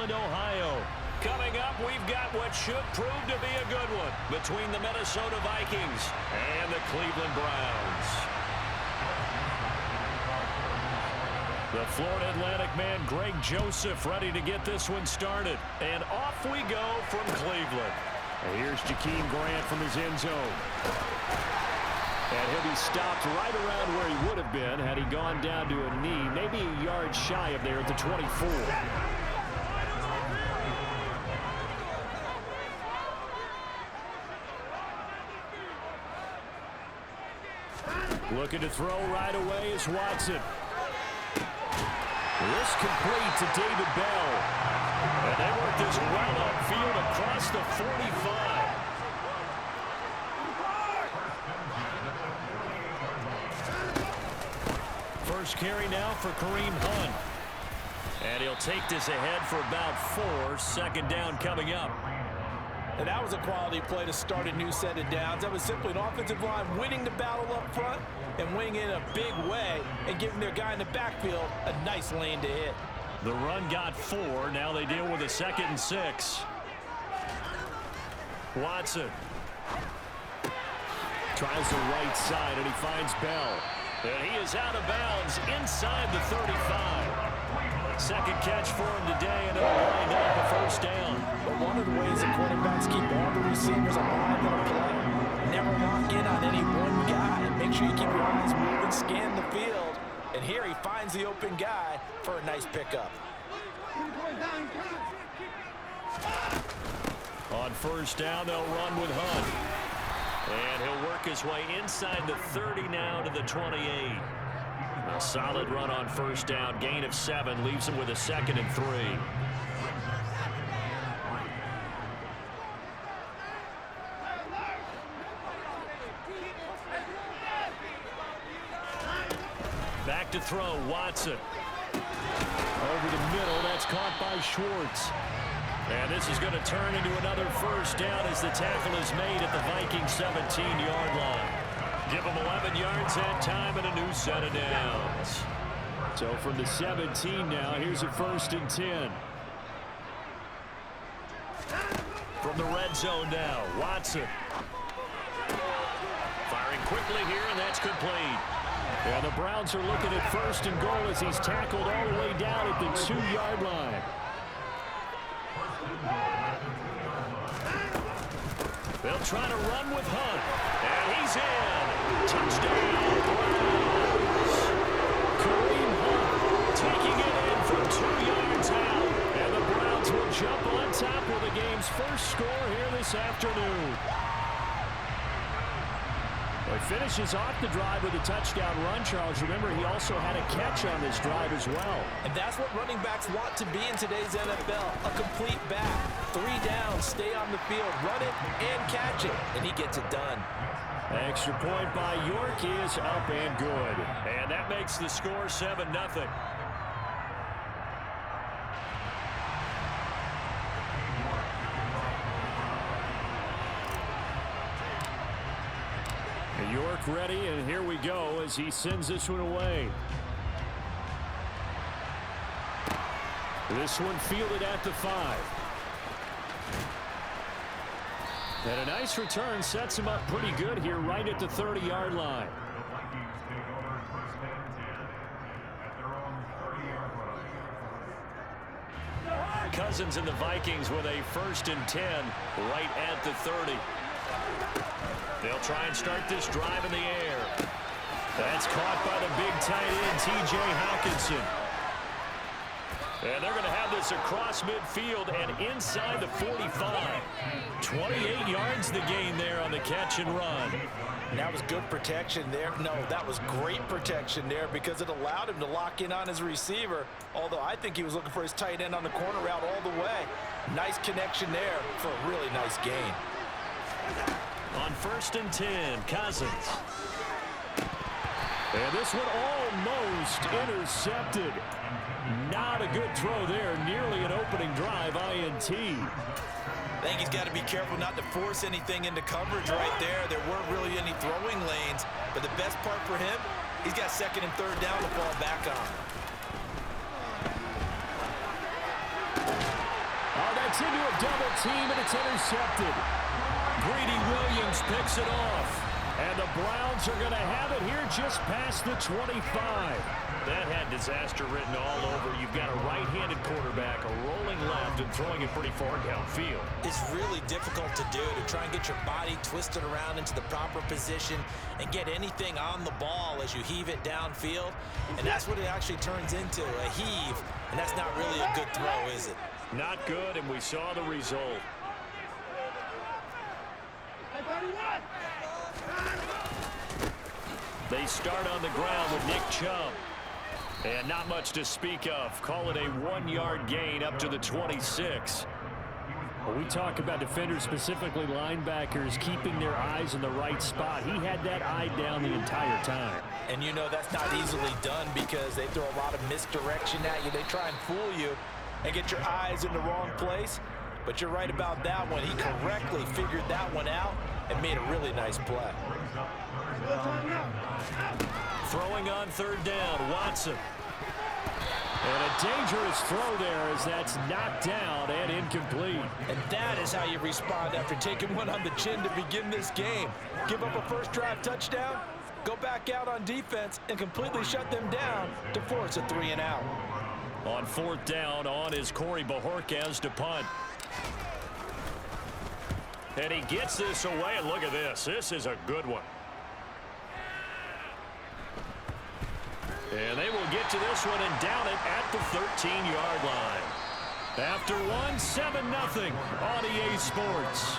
Cleveland, Ohio. Coming up, we've got what should prove to be a good one between the Minnesota Vikings and the Cleveland Browns. The Florida Atlantic man, Greg Joseph, ready to get this one started. And off we go from Cleveland. And here's Jakeem Grant from his end zone. And he'll be stopped right around where he would have been had he gone down to a knee, maybe a yard shy of there at the 24. Looking to throw right away is Watson. This complete to David Bell. And they work this well upfield across the 45. First carry now for Kareem Hunt. And he'll take this ahead for about 4. Second down coming up. And that was a quality play to start a new set of downs. That was simply an offensive line winning the battle up front and winning in a big way and giving their guy in the backfield a nice lane to hit. The run got 4. Now they deal with a 2nd and 6. Watson tries the right side, and he finds Bell. And he is out of bounds inside the 35. Second catch for him today, and it'll wind up a first down. But one of the ways the quarterbacks keep all the receivers alive in a play, never lock in on any one guy, and make sure you keep your eyes moving, scan the field. And here he finds the open guy for a nice pickup. On first down, they'll run with Hunt. And he'll work his way inside the 30 now to the 28. A solid run on first down. Gain of 7 leaves him with a 2nd and 3. Back to throw, Watson. Over the middle, that's caught by Schwartz. And this is going to turn into another first down as the tackle is made at the Vikings 17-yard line. Give them 11 yards at time and a new set of downs. So from the 17 now, here's a 1st and 10. From the red zone now, Watson. Firing quickly here, and that's complete. And the Browns are looking at 1st and goal as he's tackled all the way down at the 2-yard line. They'll try to run with Hunt. And he's in. Touchdown, Browns. Kareem Hunt taking it in from 2 yards out. And the Browns will jump on top with the game's first score here this afternoon. Well, he finishes off the drive with a touchdown run, Charles. Remember, he also had a catch on this drive as well. And that's what running backs want to be in today's NFL, a complete back. 3 downs, stay on the field, run it, and catch it. And he gets it done. Extra point by York is up and good. And that makes the score 7-0. York ready, and here we go as he sends this one away. This one fielded at the 5. And a nice return sets him up pretty good here right at the 30-yard line. Cousins and the Vikings with a 1st and 10 right at the 30. They'll try and start this drive in the air. That's caught by the big tight end, T.J. Hawkinson. And they're going to have this across midfield and inside the 45. 28 yards the gain there on the catch and run. And that was good protection there. No, that was great protection there because it allowed him to lock in on his receiver. Although I think he was looking for his tight end on the corner route all the way. Nice connection there for a really nice gain. On 1st and 10, Cousins. And this one almost intercepted. Not a good throw there. Nearly an opening drive, INT. I think he's got to be careful not to force anything into coverage right there. There weren't really any throwing lanes. But the best part for him, he's got 2nd and 3rd down to fall back on. Gets into a double team, and it's intercepted. Greedy Williams picks it off. And the Browns are going to have it here just past the 25. That had disaster written all over. You've got a right-handed quarterback, a rolling left, and throwing it pretty far downfield. It's really difficult to do, to try and get your body twisted around into the proper position and get anything on the ball as you heave it downfield. And that's what it actually turns into, a heave. And that's not really a good throw, is it? Not good, and we saw the result. They start on the ground with Nick Chubb. And not much to speak of. Call it a 1-yard gain up to the 26. Well, we talk about defenders, specifically linebackers, keeping their eyes in the right spot. He had that eye down the entire time. And you know that's not easily done because they throw a lot of misdirection at you. They try and fool you and get your eyes in the wrong place. But you're right about that one. He correctly figured that one out and made a really nice play. Throwing on third down, Watson. And a dangerous throw there as that's knocked down and incomplete. And that is how you respond after taking one on the chin to begin this game. Give up a first drive touchdown, go back out on defense, and completely shut them down to force a 3-and-out. On fourth down, on is Corey Bojorquez to punt. And he gets this away, and look at this. This is a good one. And they will get to this one and down it at the 13-yard line. After one, 7-0 on EA Sports.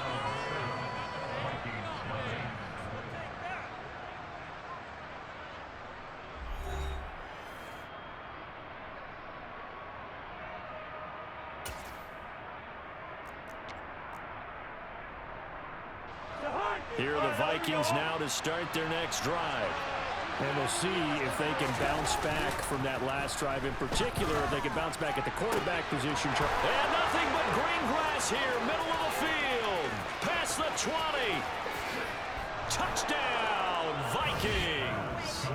Here are the Vikings now to start their next drive. And we'll see if they can bounce back from that last drive. In particular, if they can bounce back at the quarterback position. And nothing but green grass here, middle of the field. Past the 20. Touchdown, Vikings.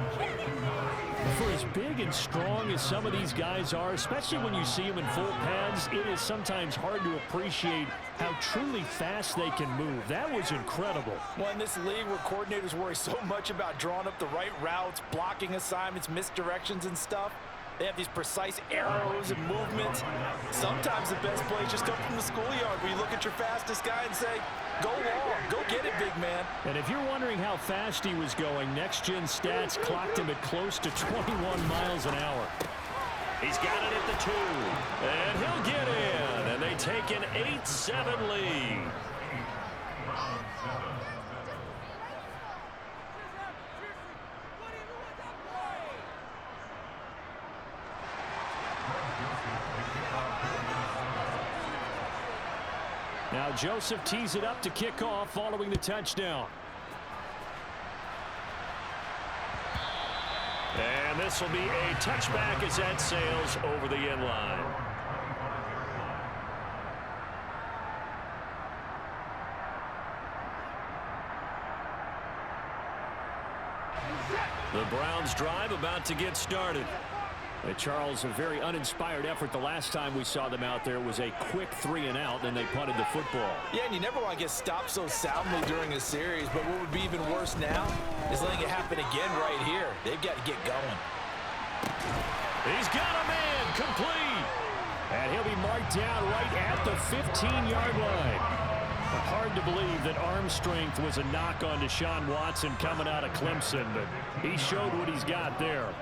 For as big and strong as some of these guys are, especially when you see them in full pads, it is sometimes hard to appreciate how truly fast they can move. That was incredible. Well, in this league where coordinators worry so much about drawing up the right routes, blocking assignments, misdirections and stuff, they have these precise arrows and movements. Sometimes the best plays just come from the schoolyard where you look at your fastest guy and say, go long, go get it, big man. And if you're wondering how fast he was going, next-gen stats clocked him at close to 21 miles an hour. He's got it at the 2. And he'll get in. And they take an 8-7 lead. Now Joseph tees it up to kick off following the touchdown. And this will be a touchback as that sails over the end line. The Browns drive about to get started. Charles, a very uninspired effort the last time we saw them out there. Was a quick 3-and-out, and they punted the football. Yeah, and you never want to get stopped so soundly during a series, but what would be even worse now is letting it happen again right here. They've got to get going. He's got a man complete. And he'll be marked down right at the 15-yard line. Hard to believe that arm strength was a knock on Deshaun Watson coming out of Clemson, but he showed what he's got there.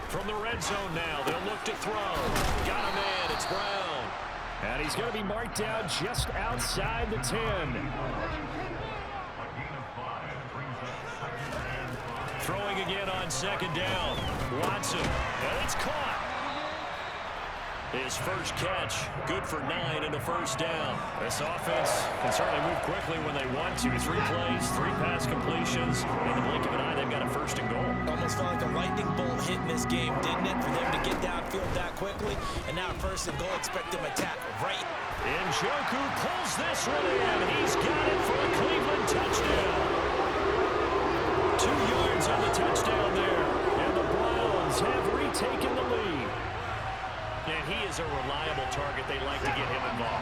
From the red zone now, they'll look to throw. Got a man, it's Brown. And he's going to be marked down just outside the 10. Throwing again on second down. Watson, and it's caught. His first catch, good for 9 and a first down. This offense can certainly move quickly when they want to. 3 plays, 3 pass completions. In the blink of an eye, they've got a first and goal. Almost felt like a lightning bolt hit in this game, didn't it? For them to get downfield that quickly. And now first and goal, expect them to attack right. Njoku pulls this one in. He's got it for a Cleveland touchdown. 2 yards on the touchdown there. And the Browns have retaken the lead. And he is a reliable target. They like to get him involved.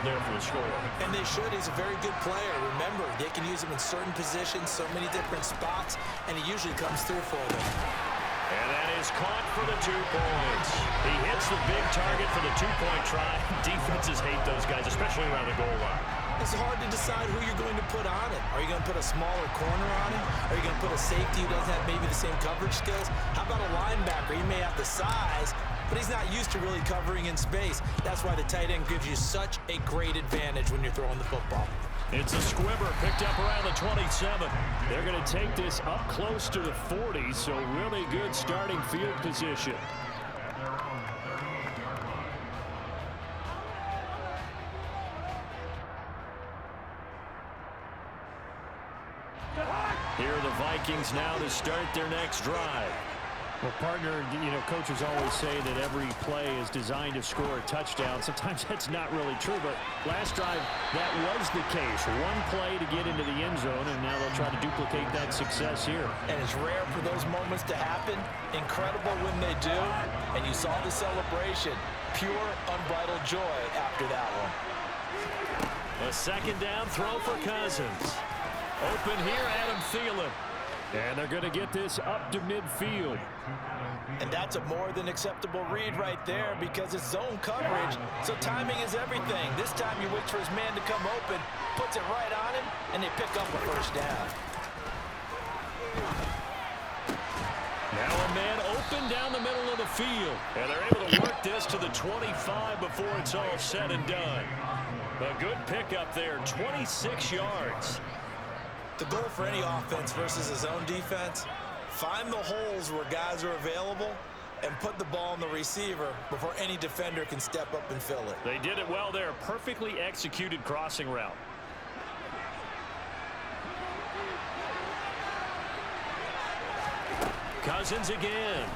there for the score. And they should. He's a very good player. Remember, they can use him in certain positions, so many different spots, and he usually comes through for them. And that is caught for the 2 points. He hits the big target for the 2-point try. Defenses hate those guys, especially around the goal line. It's hard to decide who you're going to put on it. Are you going to put a smaller corner on him? Are you going to put a safety who doesn't have maybe the same coverage skills? How about a linebacker? He may have the size, but he's not used to really covering in space. That's why the tight end gives you such a great advantage when you're throwing the football. It's a squibber picked up around the 27. They're going to take this up close to the 40, so really good starting field position. Here are the Vikings now to start their next drive. Well, partner, coaches always say that every play is designed to score a touchdown. Sometimes that's not really true, but last drive, that was the case. One play to get into the end zone, and now they'll try to duplicate that success here. And it's rare for those moments to happen. Incredible when they do. And you saw the celebration. Pure, unbridled joy after that one. A second down throw for Cousins. Open here, Adam Thielen. And they're going to get this up to midfield. And that's a more than acceptable read right there because it's zone coverage, so timing is everything. This time he waits for his man to come open, puts it right on him, and they pick up a first down. Now a man open down the middle of the field. And they're able to work this to the 25 before it's all said and done. A good pickup there, 26 yards. The goal for any offense versus a zone defense, find the holes where guys are available and put the ball in the receiver before any defender can step up and fill it. They did it well there. Perfectly executed crossing route. Cousins again.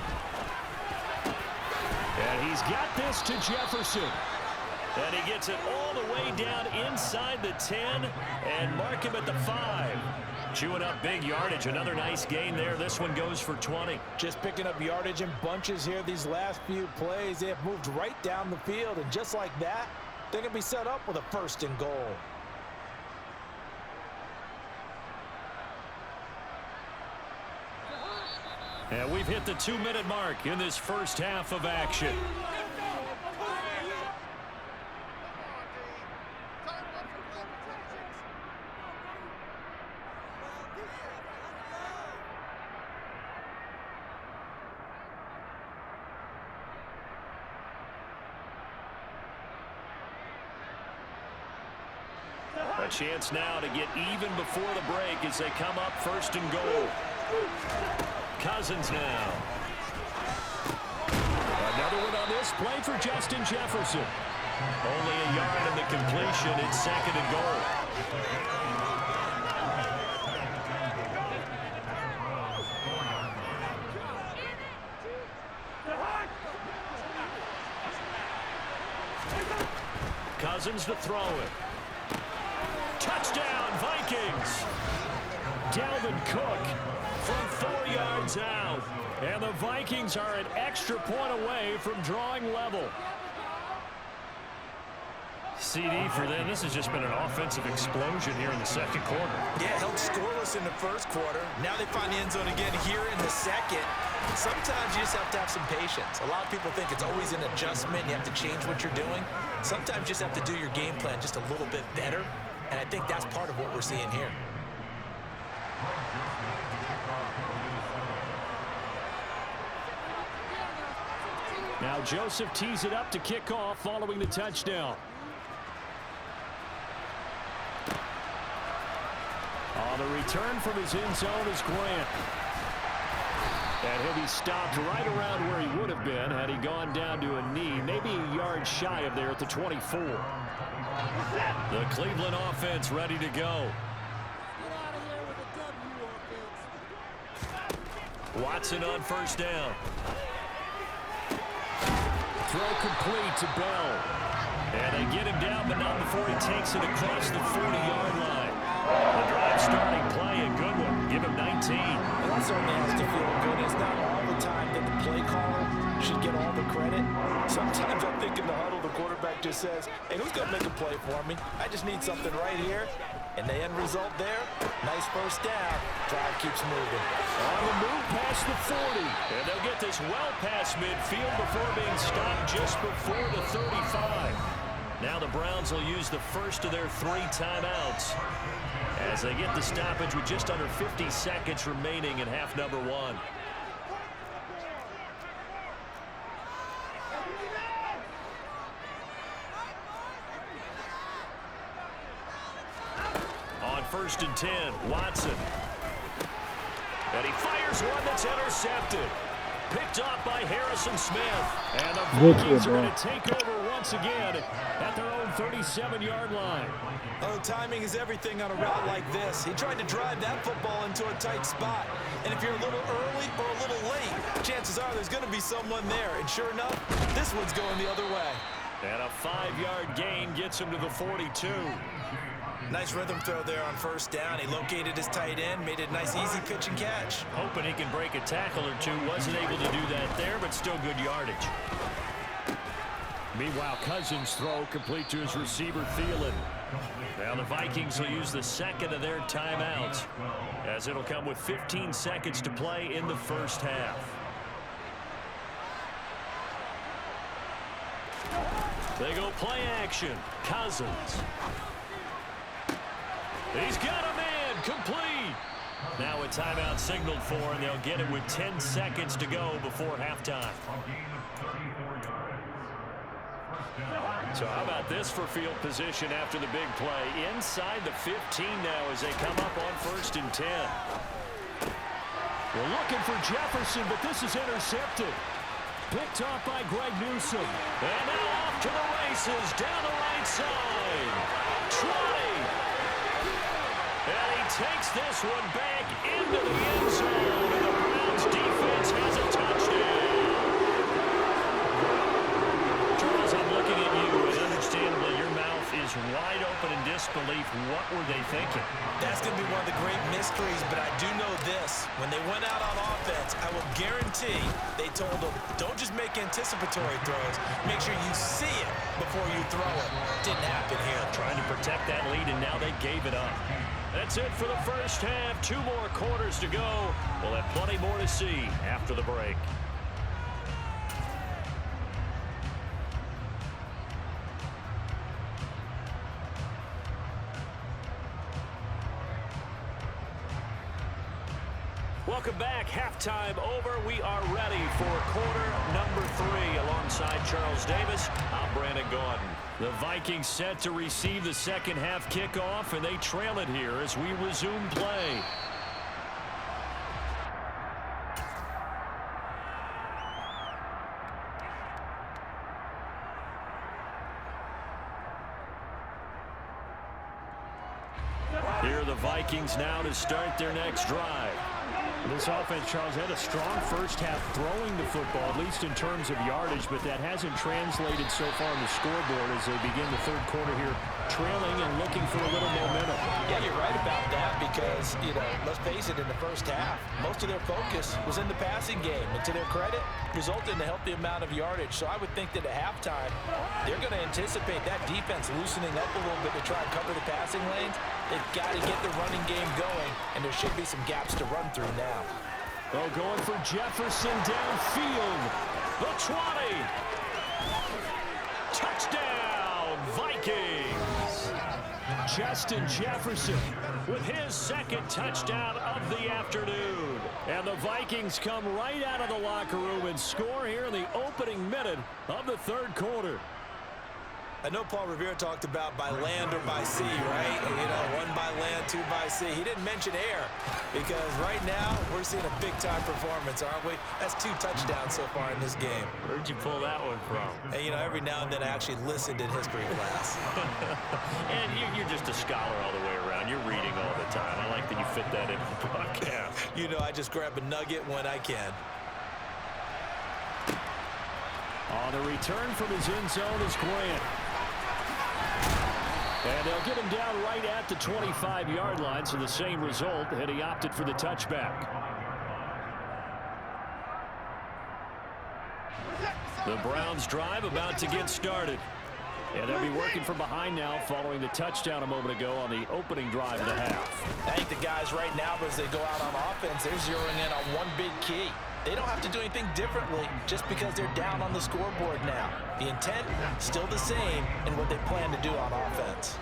And he's got this to Jefferson. And he gets it all the way down inside the 10 and mark him at the 5. Chewing up big yardage. Another nice gain there. This one goes for 20. Just picking up yardage in bunches here these last few plays. They have moved right down the field, and just like that, they're going to be set up with a 1st and goal. And we've hit the 2-minute mark in this first half of action. A chance now to get even before the break as they come up 1st and goal. Cousins now. Another one on this play for Justin Jefferson. Only a yard in the completion. It's 2nd and goal. Cousins to throw it. Touchdown, Vikings. Dalvin Cook from 4 yards out. And the Vikings are an extra point away from drawing level. CD for them. This has just been an offensive explosion here in the 2nd quarter. Yeah, held scoreless in the 1st quarter. Now they find the end zone again here in the 2nd. Sometimes you just have to have some patience. A lot of people think it's always an adjustment. You have to change what you're doing. Sometimes you just have to do your game plan just a little bit better. And I think that's part of what we're seeing here. Now Joseph tees it up to kick off following the touchdown. On the return from his end zone is Grant. And he'll be stopped right around where he would have been had he gone down to a knee, maybe a yard shy of there at the 24. The Cleveland offense ready to go. Watson on 1st down. Throw complete to Bell. And they get him down, but not before he takes it across the 40-yard line. The drive starting play, a good one. Give him 19 Well, that certainly has to feel good. It's not all the time that the play caller should get all the credit. Sometimes I think in the huddle, the quarterback just says, hey, who's going to make a play for me? I just need something right here. And the end result there, nice first down. Drive keeps moving. On the move past the 40. And they'll get this well past midfield before being stopped just before the 35. Now the Browns will use the first of their 3 timeouts as they get the stoppage with just under 50 seconds remaining in half number 1. On 1st and 10, Watson. And he fires one that's intercepted. Picked off by Harrison Smith. And the Vikings are going to take over once again at their own 37-yard line. Oh, timing is everything on a route like this. He tried to drive that football into a tight spot. And if you're a little early or a little late, chances are there's going to be someone there. And sure enough, this one's going the other way. And a 5-yard gain gets him to the 42. Nice rhythm throw there on first down. He located his tight end, made it a nice easy pitch and catch. Hoping he can break a tackle or two. Wasn't able to do that there, but still good yardage. Meanwhile, Cousins' throw complete to his receiver, Thielen. Now the Vikings will use the second of their timeouts, as it'll come with 15 seconds to play in the first half. They go play action. Cousins. He's got a man complete. Now a timeout signaled for, and they'll get it with 10 seconds to go before halftime. So how about this for field position after the big play? Inside the 15 now as they come up on 1st and 10. We're looking for Jefferson, but this is intercepted. Picked off by Greg Newsome. And now off to the races down the right side. 20. And he takes this one back into the end zone. And the Browns defense has a touchdown. Charles, I'm looking at you, and understandably your mouth is wide open in disbelief. What were they thinking? That's going to be one of the great mysteries, but I do know this. When they went out on offense, I will guarantee they told them, don't just make anticipatory throws. Make sure you see it before you throw it. Didn't happen here. Trying to protect that lead, and now they gave it up. That's it for the first half. 2 more quarters to go. We'll have plenty more to see after the break. Welcome back. Halftime over. We are ready for quarter number 3. Alongside Charles Davis, I'm Brandon Gaudin. The Vikings set to receive the second half kickoff, and they trail it here as we resume play. Here are the Vikings now to start their next drive. This offense, Charles, had a strong first half throwing the football, at least in terms of yardage, but that hasn't translated so far on the scoreboard as they begin the third quarter here, trailing and looking for a little momentum. Yeah, you're right about that because, let's face it, in the first half, most of their focus was in the passing game. And to their credit, resulted in a healthy amount of yardage. So I would think that at halftime, they're going to anticipate that defense loosening up a little bit to try and cover the passing lanes. They've got to get the running game going, and there should be some gaps to run through now. Oh, going for Jefferson downfield. The 20. Touchdown, Vikings. Justin Jefferson with his second touchdown of the afternoon. And the Vikings come right out of the locker room and score here in the opening minute of the third quarter. I know Paul Revere talked about by land or by sea, right? One by land, 2 by sea. He didn't mention air because right now we're seeing a big-time performance, aren't we? That's 2 touchdowns so far in this game. Where'd you pull that one from? And, every now and then I actually listened in history class. And you're just a scholar all the way around. You're reading all the time. I like that you fit that into the broadcast. I just grab a nugget when I can. On the return from his end zone is Grant. And they'll get him down right at the 25-yard line, so the same result, and he opted for the touchback. The Browns drive about to get started. And they'll be working from behind now following the touchdown a moment ago on the opening drive of the half. I think the guys right now, as they go out on offense, they're zeroing in on one big key. They don't have to do anything differently just because they're down on the scoreboard now. The intent, still the same in what they plan to do on offense.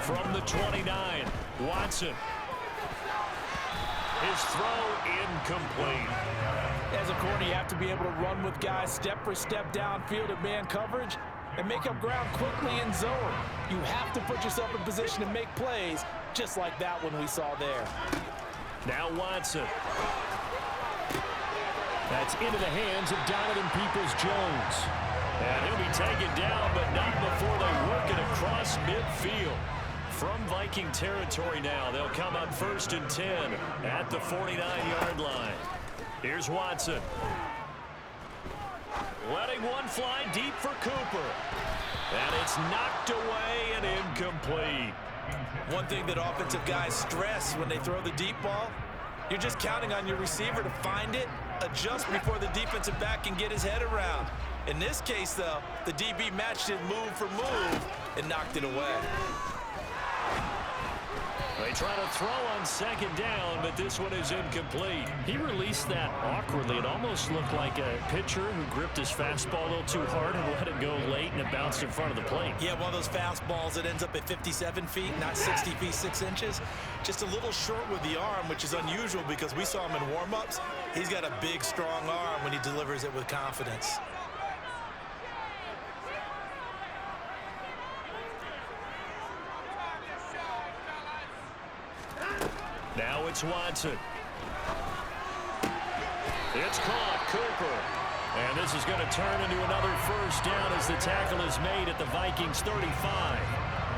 From the 29, Watson. His throw incomplete. As a corner, you have to be able to run with guys step for step downfield at man coverage and make up ground quickly in zone. You have to put yourself in position to make plays, just like that one we saw there. Now Watson. That's into the hands of Donovan Peoples-Jones. And he'll be taken down, but not before they work it across midfield. From Viking territory now, they'll come up 1st and 10 at the 49-yard line. Here's Watson. Letting one fly deep for Cooper. And it's knocked away and incomplete. One thing that offensive guys stress when they throw the deep ball, you're just counting on your receiver to find it, adjust before the defensive back can get his head around. In this case, though, the DB matched it move for move and knocked it away. They try to throw on 2nd down, but this one is incomplete. He released that awkwardly. It almost looked like a pitcher who gripped his fastball a little too hard and let it go late, and it bounced in front of the plate. Yeah, one of those fastballs that ends up at 57 feet, not 60 feet, 6 inches. Just a little short with the arm, which is unusual because we saw him in warm-ups. He's got a big, strong arm when he delivers it with confidence. Now it's Watson. It's caught, Cooper. And this is going to turn into another 1st down as the tackle is made at the Vikings 35.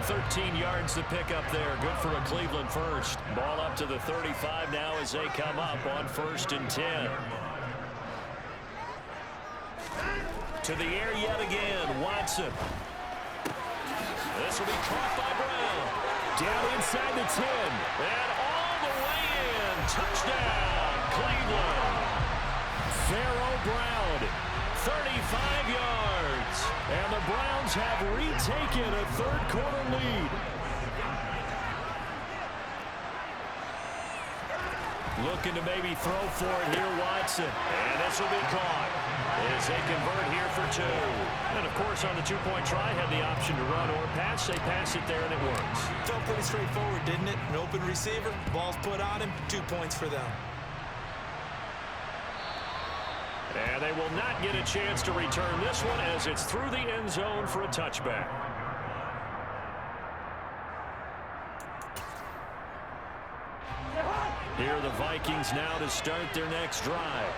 13 yards to pick up there. Good for a Cleveland first. Ball up to the 35 now as they come up on 1st and 10. To the air yet again, Watson. This will be caught by Brown. Down inside the 10. And all the way in. Touchdown, Cleveland. Pharaoh Brown, 35 yards. and the Browns have retaken a third-quarter lead. Looking to maybe throw for it here, Watson. And this will be caught as they convert here for 2. And, of course, on the two-point try, had the option to run or pass. They pass it there, and it works. Felt pretty straightforward, didn't it? An open receiver, ball's put on him, 2 points for them. And they will not get a chance to return this one as it's through the end zone for a touchback. Here are the Vikings now to start their next drive.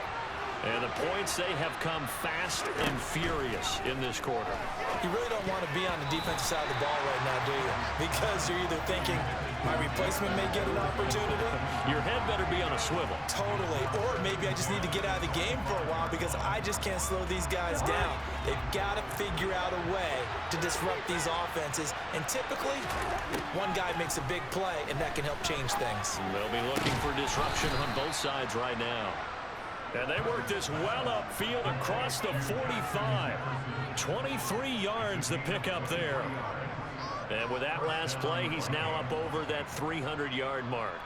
And the points, they have come fast and furious in this quarter. You really don't want to be on the defensive side of the ball right now, do you? Because you're either thinking, my replacement may get an opportunity. Your head better be on a swivel. Totally. Or maybe I just need to get out of the game for a while because I just can't slow these guys down. They've got to figure out a way to disrupt these offenses. And typically, one guy makes a big play, and that can help change things. They'll be looking for disruption on both sides right now. And they work this well upfield across the 45. 23 yards to pick up there. And with that last play, he's now up over that 300-yard mark.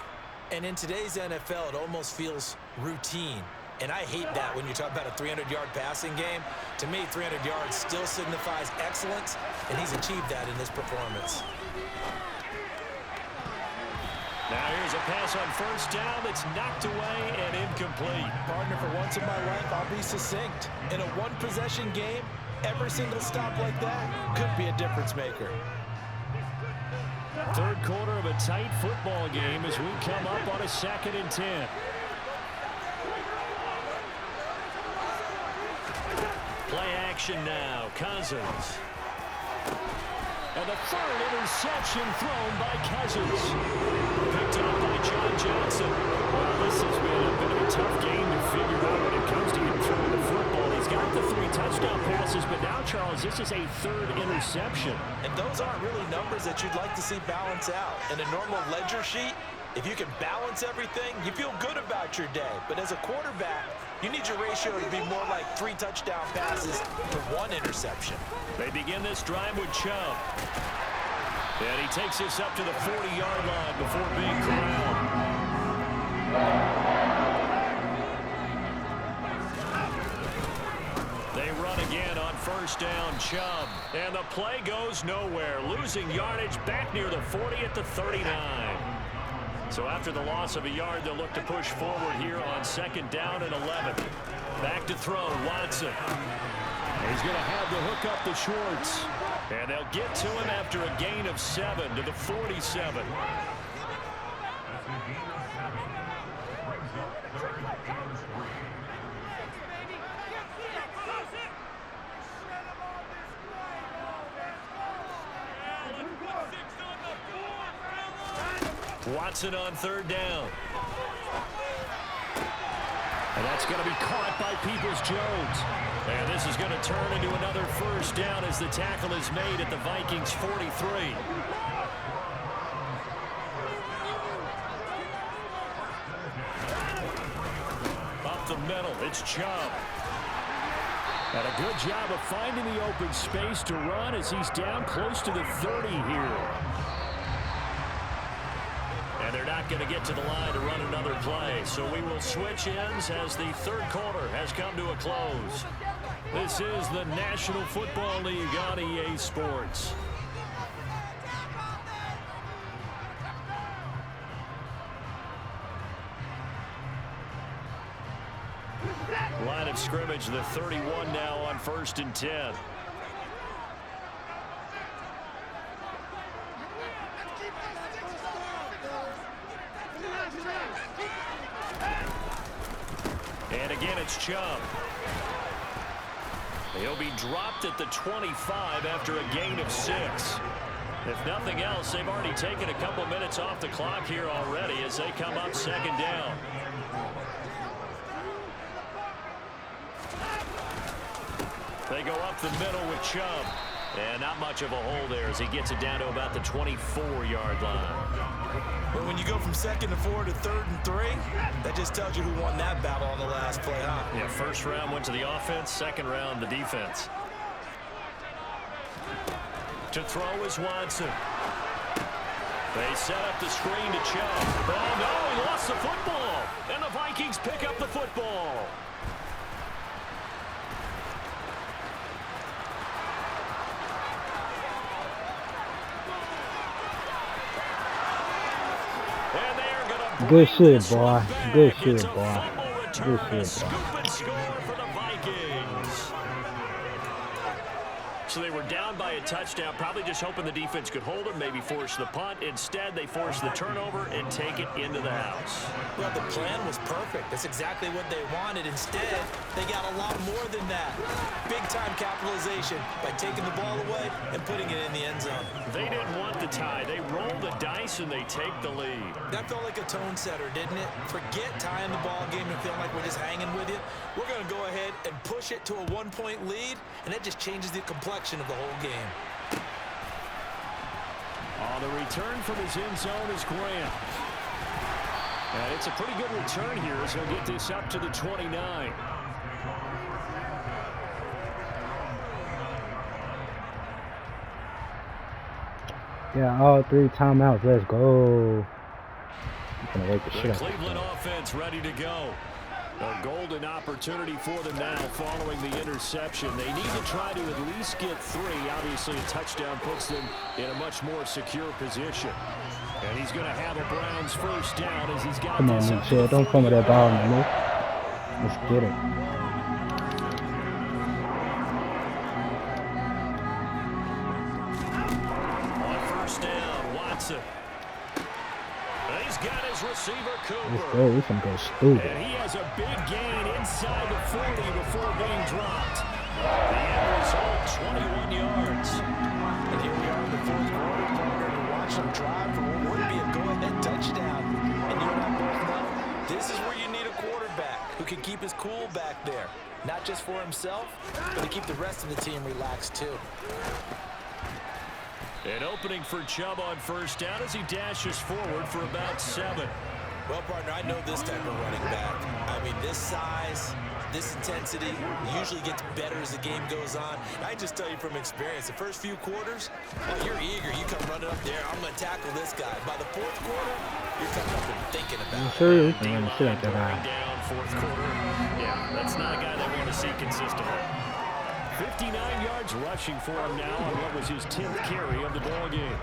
And in today's NFL, it almost feels routine. And I hate that when you talk about a 300-yard passing game. To me, 300 yards still signifies excellence, and he's achieved that in this performance. Now here's a pass on first down that's knocked away and incomplete. Partner, for once in my life, I'll be succinct. In a one-possession game, every single stop like that could be a difference maker. Third quarter of a tight football game as we come up on a 2nd and 10. Play action now. Cousins. And the third interception thrown by Cousins. Picked up by John Johnson. Well, this has been a bit of a tough game to figure out when it comes to him throwing the football. He's got the 3 touchdowns. touchdown passes, but now, Charles, this is a third interception. And those aren't really numbers that you'd like to see balance out. In a normal ledger sheet, if you can balance everything, you feel good about your day. But as a quarterback, you need your ratio to be more like 3 touchdown passes to 1 interception. They begin this drive with Chubb. And he takes this up to the 40-yard line before being corralled. They run again on first down, Chubb. And the play goes nowhere, losing yardage back near the 40 at the 39. So after the loss of a yard, they'll look to push forward here on second down and 11. Back to throw, Watson. He's going to have to hook up the shorts. And they'll get to him after a gain of 7 to the 47. Watson on third down. And that's going to be caught by Peoples-Jones. And this is going to turn into another first down as the tackle is made at the Vikings 43. Up the middle, it's Chubb. And a good job of finding the open space to run as he's down close to the 30 here. And they're not going to get to the line to run another play. So we will switch ends as the third quarter has come to a close. This is the National Football League on EA Sports. Line of scrimmage, the 31 now on first and 10. And again, it's Chubb. He'll be dropped at the 25 after a gain of 6. If nothing else, they've already taken a couple minutes off the clock here already as they come up second down. They go up the middle with Chubb. And not much of a hole there as he gets it down to about the 24-yard line. But when you go from 2nd and 4 to 3rd and 3, that just tells you who won that battle on the last play, huh? Yeah, first round went to the offense, second round the defense. To throw is Watson. They set up the screen to Chubb. Oh, no, he lost the football. And the Vikings pick up the football. Good shit, boy. Good shit, boy. Good shit, boy. Scoop and score for the Vikings. So they were down by a touchdown, probably just hoping the defense could hold them, maybe force the punt. Instead, they force the turnover and take it into the house. Well, the plan was perfect. That's exactly what they wanted. Instead, they got a lot more than that. Big-time capitalization by taking the ball away and putting it in the end zone. They didn't want the tie. They roll the dice and they take the lead. That felt like a tone setter, didn't it? Forget tying the ball game and feeling like we're just hanging with you. We're going to go ahead and push it to a 1-point lead, and that just changes the complexion of the whole game. On the return from his end zone is Grant. And it's a pretty good return here as he'll get this up to the 29. Yeah, all 3 timeouts. Let's go. I'm gonna wake the shit The up. Cleveland offense ready to go. A golden opportunity for them now following the interception. They need to try to at least get 3. Obviously, a touchdown puts them in a much more secure position. And he's going to have a Browns first down as he's got Come on, this up to Michelle. the Don't fumble that ball no 45. more. Let's get it. On first down, Watson. He's got his receiver, Let's Cooper. go. We can go stupid. And he has a big gain inside the 40 before being dropped. The end result, 21 yards. And here we are in the 4th quarter, partner, to watch them drive for what would be a go-ahead touchdown. And you and I both know this is where you need a quarterback who can keep his cool back there. Not just for himself, but to keep the rest of the team relaxed too. An opening for Chubb on first down as he dashes forward for about 7. Well, partner, I know this type of running back. I mean, this size, this intensity usually gets better as the game goes on. And I just tell you from experience, the first few quarters, well, you're eager. You come running up there, I'm going to tackle this guy. By the fourth quarter, you're coming up and thinking about it. Down fourth quarter. Yeah, that's not a guy that we want to see consistently. 59 yards rushing for him now on what was his 10th carry of the ball game.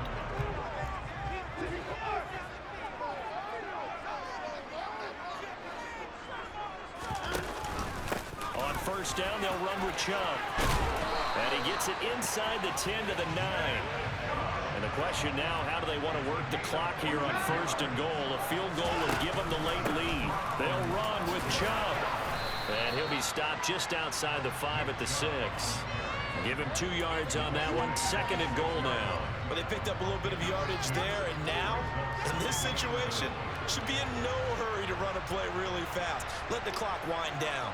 On first down, they'll run with Chubb. And he gets it inside the 10 to the 9. And the question now, how do they want to work the clock here on first and goal? A field goal will give them the late lead. They'll run with Chubb. And he'll be stopped just outside the 5 at the 6. Give him 2 yards on that one. Second and goal now. Well, they picked up a little bit of yardage there, and now, in this situation, should be in no hurry to run a play really fast. Let the clock wind down.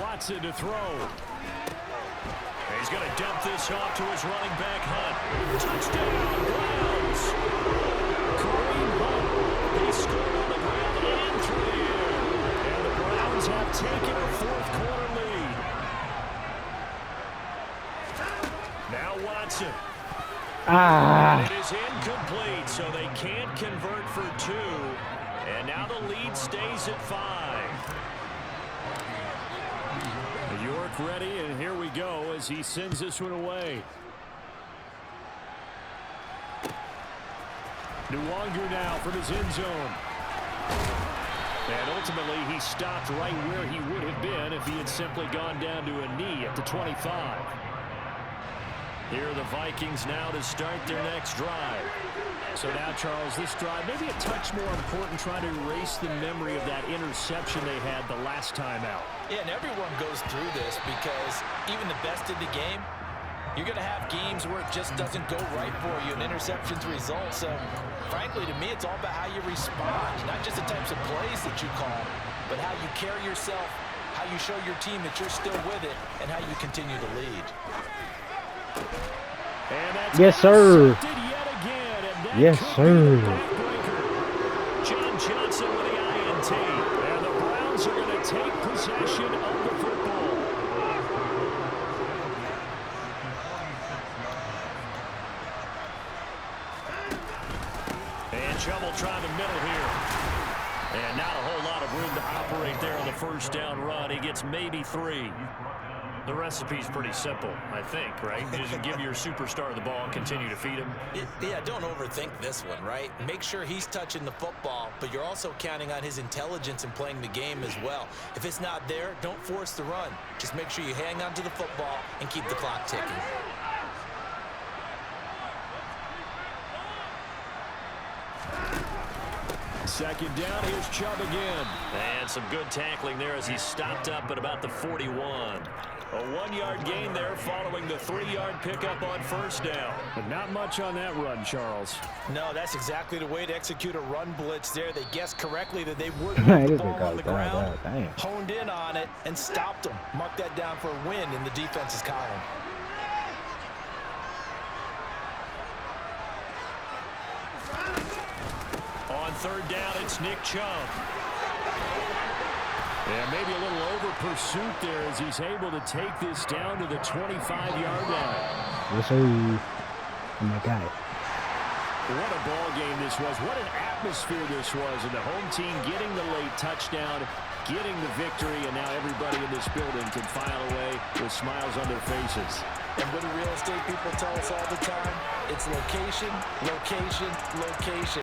Watson to throw. He's going to dump this off to his running back, Hunt. Touchdown, Browns. Kareem Hunt. He scored on the ground and through the air. And the Browns have taken a fourth quarter lead. Now Watson. It is incomplete, so they can't convert for 2. And now the lead stays at 5. York ready, and here we go as he sends this one away. Nwangu now from his end zone. And ultimately, he stopped right where he would have been if he had simply gone down to a knee at the 25. Here are the Vikings now to start their next drive. So now, Charles, this drive maybe a touch more important, trying to erase the memory of that interception they had the last time out. Yeah, and everyone goes through this because even the best in the game, you're going to have games where it just doesn't go right for you, and interceptions result. So, frankly, to me, it's all about how you respond, not just the types of plays that you call, but how you carry yourself, how you show your team that you're still with it, and how you continue to lead. And that's yes, sir. Yes, sir. John Johnson with the INT. And the Browns are going to take possession of the football. And Chubb will try the middle here. And not a whole lot of room to operate there on the first down run. He gets maybe 3. The recipe's pretty simple, I think, right? Just give your superstar the ball and continue to feed him. Yeah, don't overthink this one, right? Make sure he's touching the football, but you're also counting on his intelligence in playing the game as well. If it's not there, don't force the run. Just make sure you hang on to the football and keep the clock ticking. Second down, here's Chubb again. And some good tackling there as he stopped up at about the 41. A 1-yard gain there following the 3-yard pickup on first down. But not much on that run, Charles. No, that's exactly the way to execute a run blitz there. They guessed correctly that they wouldn't move the ball on the ground, honed in on it, and stopped them. Mark that down for a win in the defense's column. On third down, it's Nick Chubb. Yeah, maybe a little over pursuit there as he's able to take this down to the 25-yard line. Yes, sir. Oh, my God. What a ball game this was. What an atmosphere this was. And the home team getting the late touchdown, getting the victory, and now everybody in this building can file away with smiles on their faces. And what do real estate people tell us all the time? It's location, location, location.